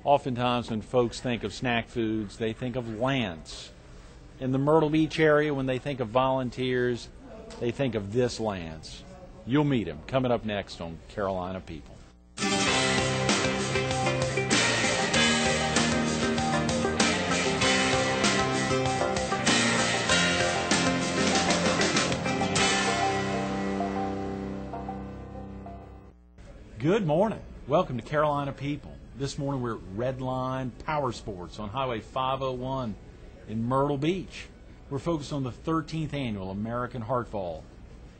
Oftentimes when folks think of snack foods, they think of Lance. In the Myrtle Beach area, when they think of volunteers, they think of this Lance. You'll meet him coming up next on Carolina People. Good morning. Welcome to Carolina People. This morning we're at Redline Power Sports on Highway 501 in Myrtle Beach. We're focused on the 13th Annual American Heart Fall.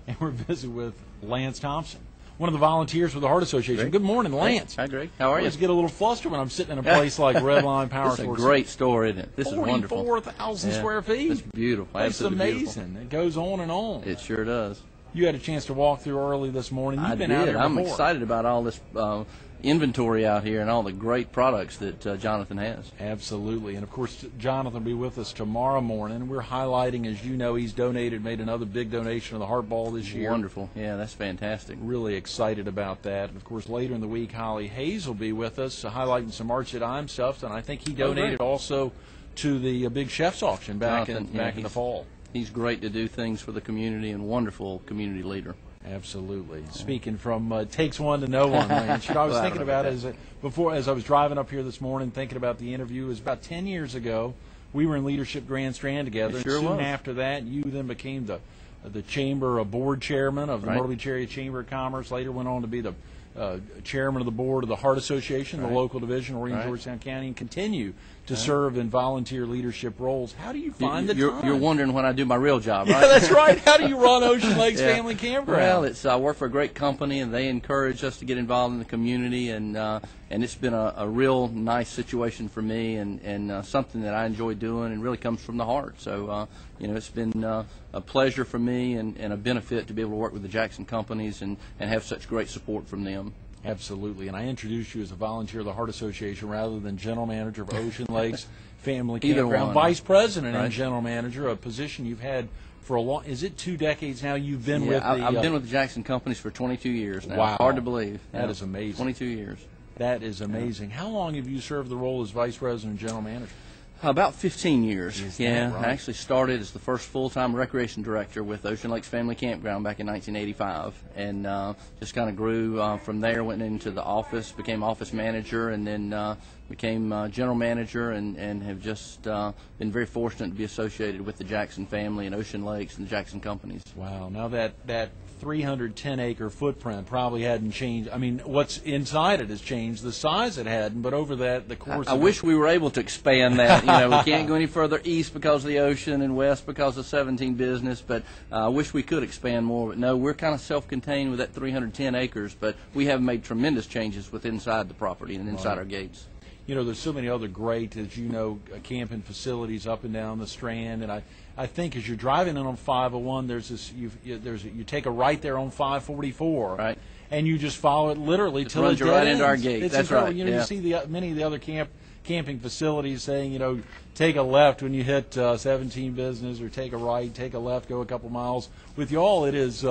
And we're visiting with Lance Thompson, one of the volunteers for the Heart Association. Greg. Good morning, Lance. Hi, Greg. How are you? I always get a little flustered when I'm sitting in a place like Redline Power Sports. This is a great store, isn't it? This is wonderful. 44,000 square feet. It's beautiful. It's Absolutely amazing. Beautiful. It goes on and on. It sure does. You had a chance to walk through early this morning. You've been did. out here I'm before. excited about all this inventory out here and all the great products that Jonathan has. Absolutely. And, of course, Jonathan will be with us tomorrow morning. We're highlighting, as you know, he's made another big donation to the Heart Ball this year. Wonderful. Yeah, that's fantastic. Really excited about that. And, of course, later in the week, Holly Hayes will be with us highlighting some Arch at I'm stuff. And I think he donated also to the Big Chef's auction back in the fall. He's great to do things for the community and wonderful community leader. Absolutely. Speaking from takes one to know one, Lance. I was thinking about it as I was driving up here this morning, thinking about the interview. It was about 10 years ago. We were in Leadership Grand Strand together. It sure and soon was. after that, you then became the chamber board chairman of the Myrtle Beach Area Chamber of Commerce. Later went on to be the chairman of the board of the Heart Association, the local division, Oriental Georgetown County, and continue to serve in volunteer leadership roles. How do you find the time? You're wondering when I do my real job, right? Yeah, that's right. How do you run Ocean Lakes Family Campground? Well, I work for a great company, and they encourage us to get involved in the community, and it's been a real nice situation for me, and something that I enjoy doing, and really comes from the heart. So, it's been a pleasure for me and a benefit to be able to work with the Jackson companies and have such great support from them. Absolutely, and I introduced you as a volunteer of the Heart Association rather than general manager of Ocean Lakes Family Campground, vice president and general manager, a position you've had for a long. Is it 2 decades now? You've been with the. I've been with the Jackson companies for 22 years now. Wow, hard to believe. That is amazing. 22 years. That is amazing. How long have you served the role as vice president and general manager? About 15 years. Is that right? I actually started as the first full-time recreation director with Ocean Lakes Family Campground back in 1985, and just kind of grew from there. Went into the office, became office manager, and then became general manager, and have just been very fortunate to be associated with the Jackson family and Ocean Lakes and the Jackson companies. Wow! Now that 310-acre footprint probably hadn't changed. I mean, what's inside it has changed. The size it hadn't, but over the course. I wish we were able to expand that. We can't go any further east because of the ocean and west because of 17 business, but I wish we could expand more. But no, we're kind of self-contained with that 310 acres, but we have made tremendous changes with inside the property and inside our gates. There's so many other great, as you know, camping facilities up and down the Strand, and I think as you're driving in on 501, there's this. You take a right there on 544, right, and you just follow it literally till it runs right into our gate. It's That's incredible. right. You see many of the other camping facilities saying, take a left when you hit 17 business, or take a right, take a left, go a couple miles. With y'all, it is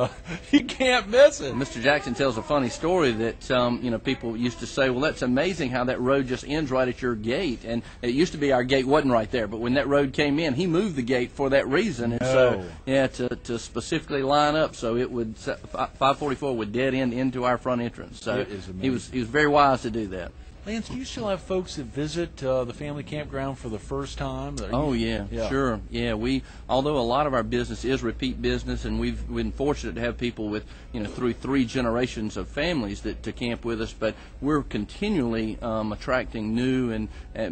you can't miss it. Mr. Jackson tells a funny story that people used to say, well, that's amazing how that road just ends right at your gate, and it used to be our gate wasn't right there, but when that road came in, he moved the gate for that reason, and so to specifically line up so it would 544 would dead end into our front entrance. So he was very wise to do that. Lance, do you still have folks that visit the family campground for the first time? Sure. Yeah, although a lot of our business is repeat business, and we've been fortunate to have people with, through 3 generations of families to camp with us, but we're continually attracting new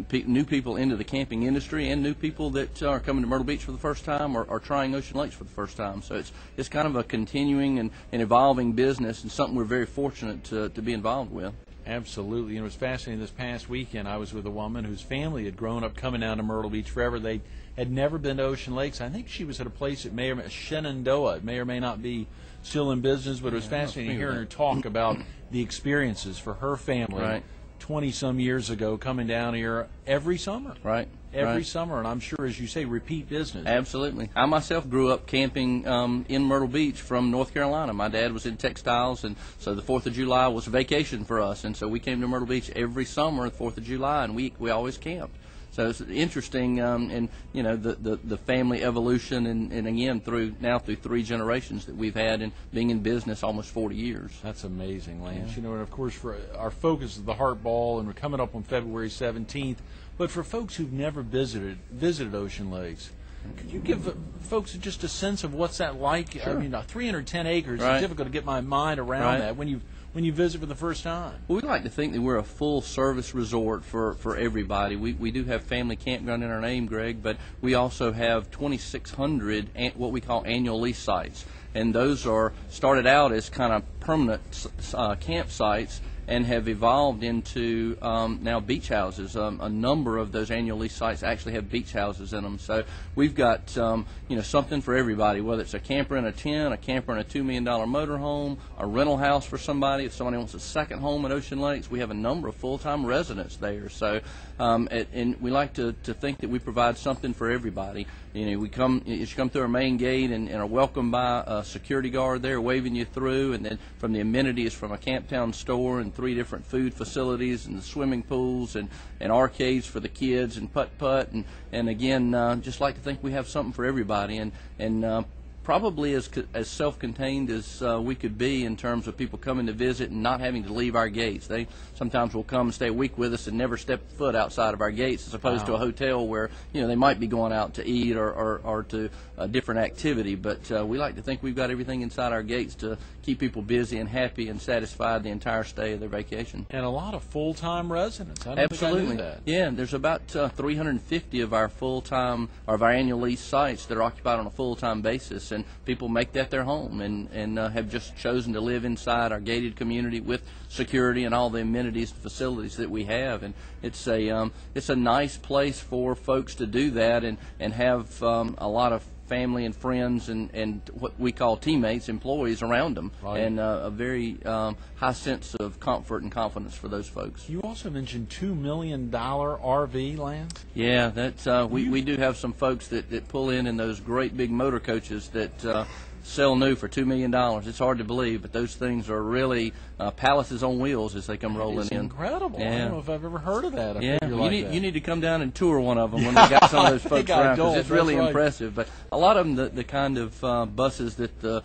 new people into the camping industry, and new people that are coming to Myrtle Beach for the first time or trying Ocean Lakes for the first time. So it's kind of a continuing and evolving business, and something we're very fortunate to be involved with. Absolutely. It was fascinating. This past weekend, I was with a woman whose family had grown up coming down to Myrtle Beach forever. They had never been to Ocean Lakes. I think she was at a place that Shenandoah. It may or may not be still in business, but it was fascinating hearing her talk about the experiences for her family 20-some years ago, coming down here every summer. Right. Every summer, and I'm sure, as you say, repeat business. Absolutely. I myself grew up camping in Myrtle Beach from North Carolina. My dad was in textiles, and so the 4th of July was a vacation for us, and so we came to Myrtle Beach every summer, the 4th of July, and we always camped. So it's interesting, and you know, the family evolution, and again through 3 generations that we've had in being in business almost 40 years. That's amazing, Lance. You know, and of course, for our focus is the Heart Ball, and we're coming up on February 17th. But for folks who've never visited Ocean Lakes, could you give folks just a sense of what's that like? Sure. I mean, 310 acres. Right. It's difficult to get my mind around that when you visit for the first time. Well, we like to think that we're a full-service resort for everybody. We do have family campground in our name, Greg, but we also have 2,600 what we call annual lease sites, and those are started out as kind of permanent campsites and have evolved into now beach houses. A number of those annual lease sites actually have beach houses in them. So we've got you know, something for everybody, whether it's a camper in a tent, a camper in a $2 million motorhome, a rental house for somebody. If somebody wants a second home at Ocean Lakes, we have a number of full-time residents there. So and we like to think that we provide something for everybody. You know, you come through our main gate and are welcomed by a security guard there waving you through, and then from the amenities from a Camptown store and 3 different food facilities and the swimming pools and arcades for the kids and putt-putt, and again, just like to think we have something for everybody, and probably as self-contained as we could be in terms of people coming to visit and not having to leave our gates. They sometimes will come and stay a week with us and never step foot outside of our gates, as opposed to a hotel where, you know, they might be going out to eat or to a different activity. But we like to think we've got everything inside our gates to keep people busy and happy and satisfied the entire stay of their vacation. And a lot of full-time residents. I don't Absolutely. think I knew that. Yeah, there's about 350 of our full-time or of our annual lease sites that are occupied on a full-time basis, and people make that their home and have just chosen to live inside our gated community with security and all the amenities and facilities that we have. And it's a nice place for folks to do that and have a lot of family and friends and what we call teammates, employees around them, and a very high sense of comfort and confidence for those folks. You also mentioned $2 million RV, Lance? Yeah, that's we do have some folks that pull in those great big motor coaches that sell new for $2 million. It's hard to believe, but those things are really palaces on wheels as they come rolling in. Incredible. Yeah. I don't know if I've ever heard of that. You need to come down and tour one of them when they got some of those folks around, because it's really impressive. But a lot of them, the kind of buses that the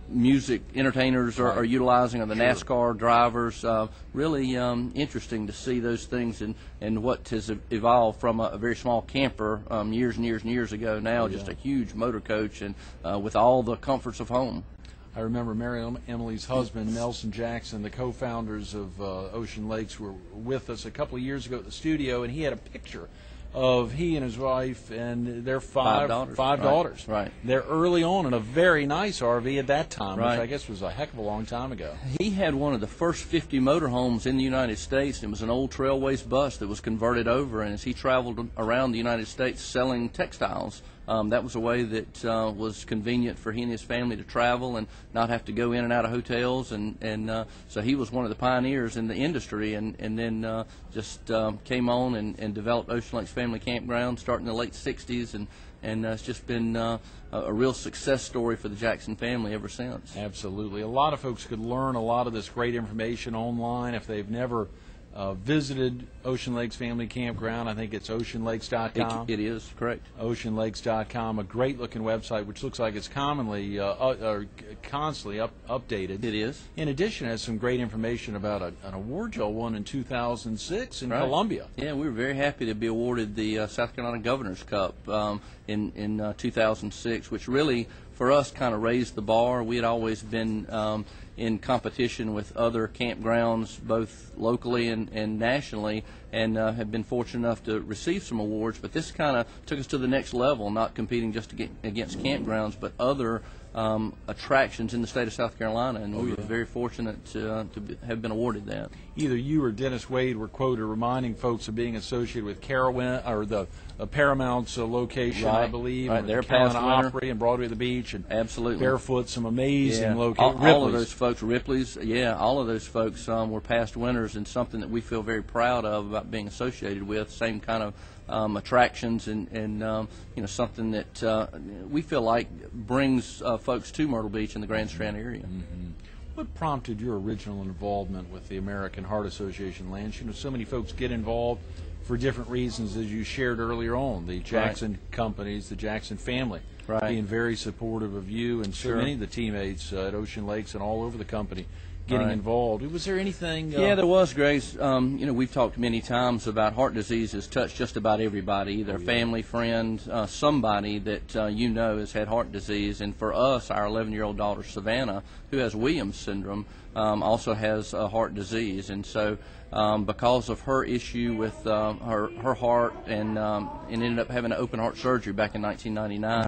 music entertainers are utilizing, or the NASCAR drivers, really interesting to see those things and what has evolved from a very small camper years and years and years ago. Now just a huge motor coach and with all the comforts of home. I remember Mary Emily's husband, Nelson Jackson, the co-founders of Ocean Lakes, were with us a couple of years ago at the studio, and he had a picture of he and his wife and their five daughters. Right. They're early on in a very nice RV at that time, which I guess was a heck of a long time ago. He had one of the first 50 motorhomes in the United States. It was an old Trailways bus that was converted over, and as he traveled around the United States selling textiles, that was a way that was convenient for he and his family to travel and not have to go in and out of hotels, and so he was one of the pioneers in the industry, and then just came on and developed Ocean Lakes Family Campground starting in the late 60s, and it's just been a real success story for the Jackson family ever since. Absolutely. A lot of folks could learn a lot of this great information online if they've never visited Ocean Lakes Family Campground. I think it's oceanlakes.com. It is, correct. Oceanlakes.com, a great-looking website which looks like it's constantly updated. It is. In addition, it has some great information about an award y'all won in 2006 in Columbia. Yeah, we were very happy to be awarded the South Carolina Governor's Cup in 2006, which really, for us, kind of raised the bar. We had always been in competition with other campgrounds, both locally and nationally, and have been fortunate enough to receive some awards. But this kind of took us to the next level, not competing just against campgrounds, but other attractions in the state of South Carolina, and we were very fortunate to have been awarded that. Either you or Dennis Wade were quoted reminding folks of being associated with Carowin, or the Paramount's location, I believe, right. And Their Carolina past winner. Opry and Broadway at the Beach, and Absolutely. Barefoot, some amazing Yeah. locations. All of those folks folks, Ripley's, yeah, all of those folks were past winners, and something that we feel very proud of about being associated with. Same kind of attractions, and you know, something that we feel like brings folks to Myrtle Beach and the Grand Strand area. What prompted your original involvement with the American Heart Association, Lance? You know, so many folks get involved for different reasons, as you shared earlier on. The Jackson companies, the Jackson family, being very supportive of you, and so many of the teammates at Ocean Lakes and all over the company getting involved. Was there anything? Yeah, there was, Grace. You know, we've talked many times about heart disease has touched just about everybody, either a family, friend, somebody that you know has had heart disease. And for us, our 11-year-old daughter, Savannah, who has Williams syndrome, also has heart disease. And so because of her issue with her heart, and ended up having an open heart surgery back in 1999,